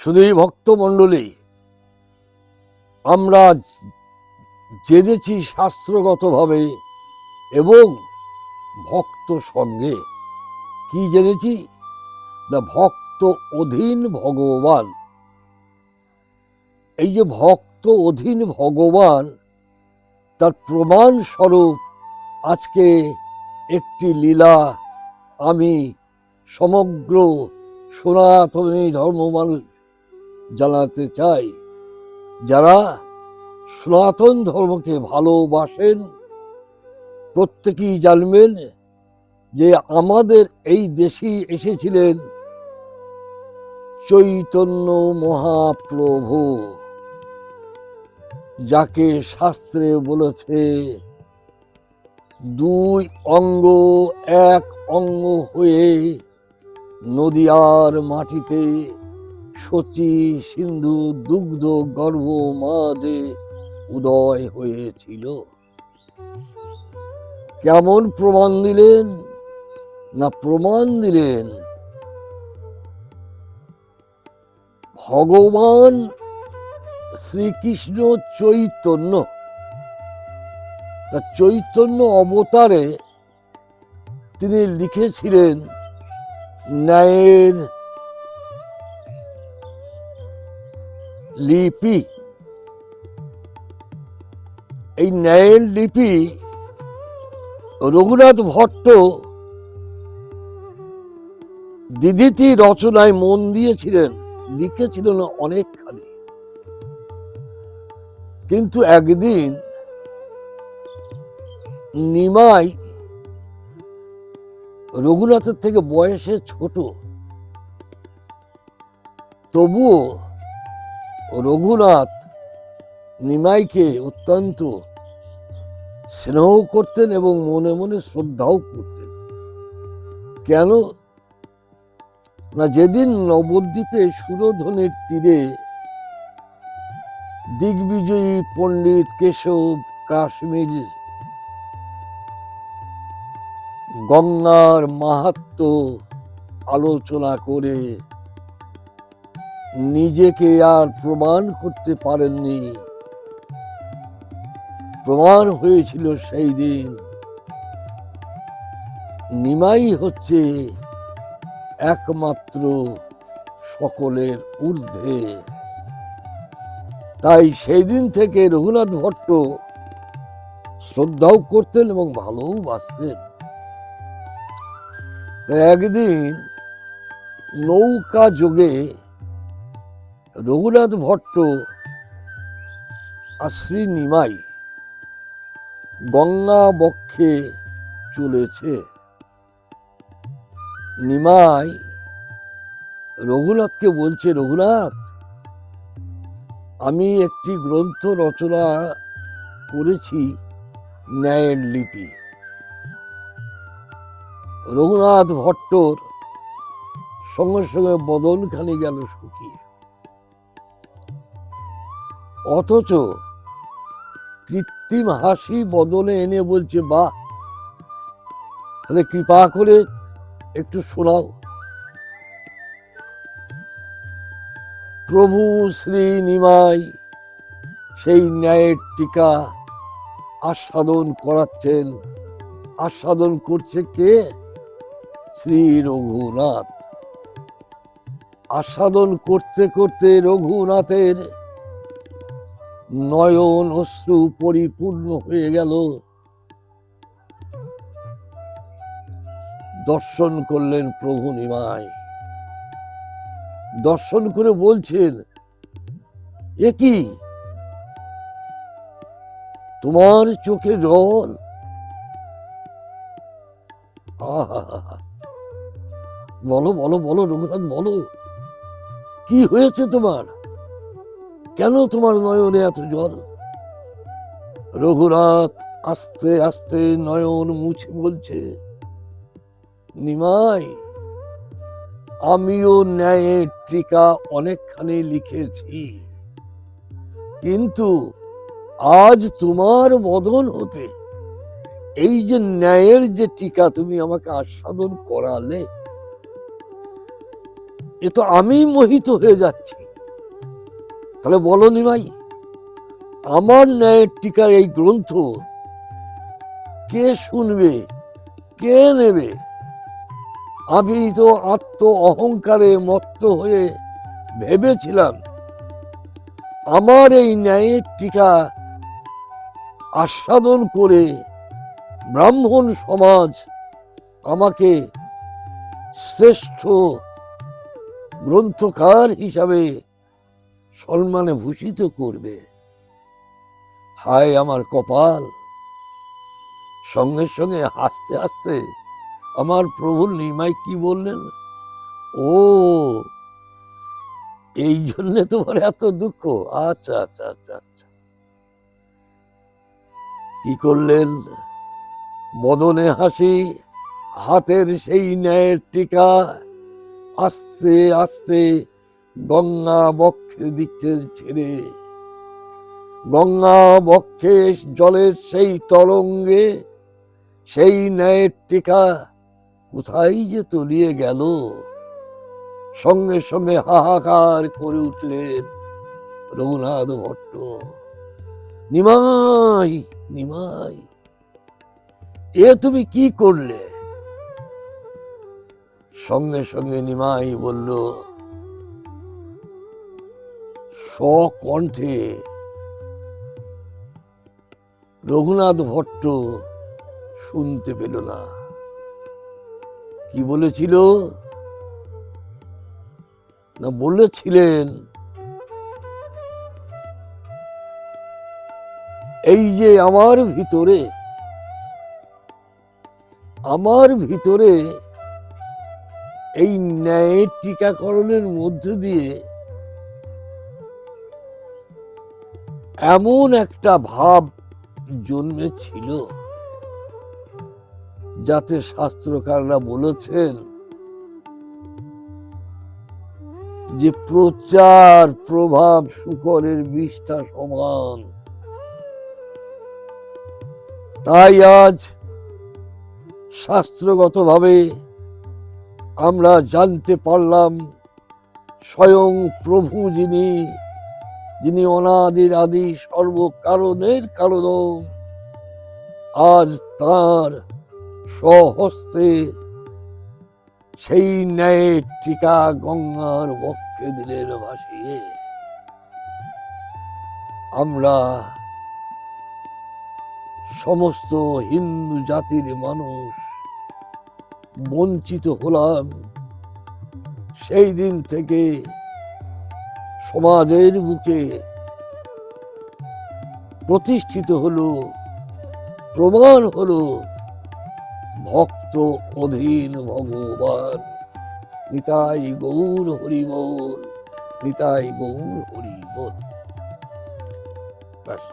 শুধুই ভক্তমণ্ডলী, আমরা জেনেছি শাস্ত্রগতভাবে এবং ভক্ত সঙ্গে। কি জেনেছি না, ভক্ত অধীন ভগবান। এই যে ভক্ত অধীন ভগবান, তার প্রমাণ স্বরূপ আজকে একটি লীলা আমি সমগ্র সনাতনী ধর্ম মানুষ জানাতে চাই। যারা সনাতন ধর্মকে ভালোবাসেন প্রত্যেকেই জানবেন যে আমাদের এই দেশে এসেছিলেন চৈতন্য মহাপ্রভু, যাকে শাস্ত্রে বলেছে দুই অঙ্গ এক অঙ্গ হয়ে নদিয়ার মাটিতে সতী সিন্ধু দুগ্ধ গর্ভ মাঝে উদয় হয়েছিল। কেমন প্রমাণ দিলেন না, প্রমাণ দিলেন ভগবান শ্রীকৃষ্ণ চৈতন্য, তা চৈতন্য অবতারে তিনি লিখেছিলেন ন্যায়ের লিপি। এই ন্যায়ের লিপি রঘুনাথ ভট্ট দিদিতি রচনায় মন দিয়েছিলেন, লিখেছিলেন অনেকখানি। কিন্তু একদিন নিমাই রঘুনাথের থেকে বয়সে ছোট, তবুও রঘুনাথ নিমাইকে অত্যন্ত স্নেহ করতেন এবং মনে মনে শ্রদ্ধাও করতেন। কেন না, যেদিন নবদ্বীপে সুরধনের তীরে দিগ্বিজয়ী পণ্ডিত কেশব কাশ্মীর গঙ্গার মাহাত্ম্য আলোচনা করে নিজেকে আর প্রমাণ করতে পারেননি, প্রমাণ হয়েছিল সেই দিন নিমাই হচ্ছে একমাত্র সকলের ঊর্ধ্বে। তাই সেই দিন থেকে রঘুনাথ ভট্ট শ্রদ্ধাও করতেন এবং ভালোও বাসতেন। তাই একদিন নৌকা যোগে রঘুনাথ ভট্ট আর শ্রী নিমাই গঙ্গা বক্ষে চলেছে। নিমাই রঘুনাথকে বলছে, রঘুনাথ, আমি একটি গ্রন্থ রচনা করেছি ন্যায়ের লিপি। রঘুনাথ ভট্টর সঙ্গে সঙ্গে বদনখানি গেল শুকিয়ে, অথচ কৃত্রিম হাসি বদনে এনে বলছে, বাহ, তাহলে কৃপা করে একটু শোনাও। প্রভু শ্রী নিমাই সেই ন্যায়ের টিকা আস্বাদন করাচ্ছেন। আস্বাদন করছে কে? শ্রী রঘুনাথ। আস্বাদন করতে করতে রঘুনাথের নয়ন অশ্রু পরিপূর্ণ হয়ে গেল। দর্শন করলেন প্রভু নিমাই, দর্শন করে বলছেন, এ কি, তোমার চোখে জল? বলো বলো বলো রঘুনাথ, বলো কি হয়েছে তোমার, কেন তোমার নয়নে এত জল? রঘুনাথ আস্তে আস্তে নয়ন মুছে বলছে, নিমাই, আমিও ন্যায়ের টিকা অনেকখানি লিখেছি, কিন্তু আজ তোমার বদন হতে এই যে ন্যায়ের যে টিকা তুমি আমাকে আস্বাদন করালে, এ তো আমি মোহিত হয়ে যাচ্ছি। তাহলে বলো নিমাই, আমার ন্যায়ের টিকার এই গ্রন্থ কে শুনবে, কে নেবে? আমি তো আত্ম অহংকারে মত্ত হয়ে ভেবেছিলাম আমার এই ন্যায়ের টিকা আস্বাদন করে ব্রাহ্মণ সমাজ আমাকে শ্রেষ্ঠ গ্রন্থকার হিসাবে সম্মানে ভূষিত করবে। হায় আমার কপাল! সঙ্গে সঙ্গে হাসতে হাসতে আমার প্রভু নিমাই কি বললেন, ও এই জন্যে তোমার এত দুঃখ? আচ্ছা আচ্ছা আচ্ছা আচ্ছা। কি করলেন? বদনে হাসি, হাতের সেই ন্যায়ের টিকা আস্তে আস্তে গঙ্গা বক্ষে দিচ্ছেন ছেড়ে। গঙ্গা বক্ষে জলের সেই তরঙ্গে সেই ন্যায়ের টিকা কোথায় যে তলিয়ে গেল। সঙ্গে সঙ্গে হাহাকার করে উঠলেন রঘুনাথ ভট্ট, নিমাই নিমাই, এ তুমি কি করলে? সঙ্গে সঙ্গে নিমাই বলল স্বকণ্ঠে। রঘুনাথ ভট্ট শুনতে পেল না। কি বলেছিল? না, বলেছিলেন এই যে আমার ভিতরে এই ন্যায়ের টিকাকরণের মধ্য দিয়ে এমন একটা ভাব জন্মেছিল যাতে শাস্ত্রকাররা বলেছেন যে প্রচার প্রভাব শুকরের বিষ্ঠা সমান। তাই আজ শাস্ত্রগতভাবে আমরা জানতে পারলাম স্বয়ং প্রভু যিনি অনাদির আদি সর্বকারণের কারণ, আজ তার স্বহস্তে সেই ন্যায়ের টিকা গঙ্গার বক্ষে দিলেন ভাসিয়ে। আমরা সমস্ত হিন্দু জাতির মানুষ বঞ্চিত হলাম। সেই দিন থেকে সমাজের বুকে প্রতিষ্ঠিত হলো, প্রমাণ হলো ভক্ত অধীন ভগবান। নিতাই গৌর হরি বল, নিতাই গৌর হরি বল। ব্যাস।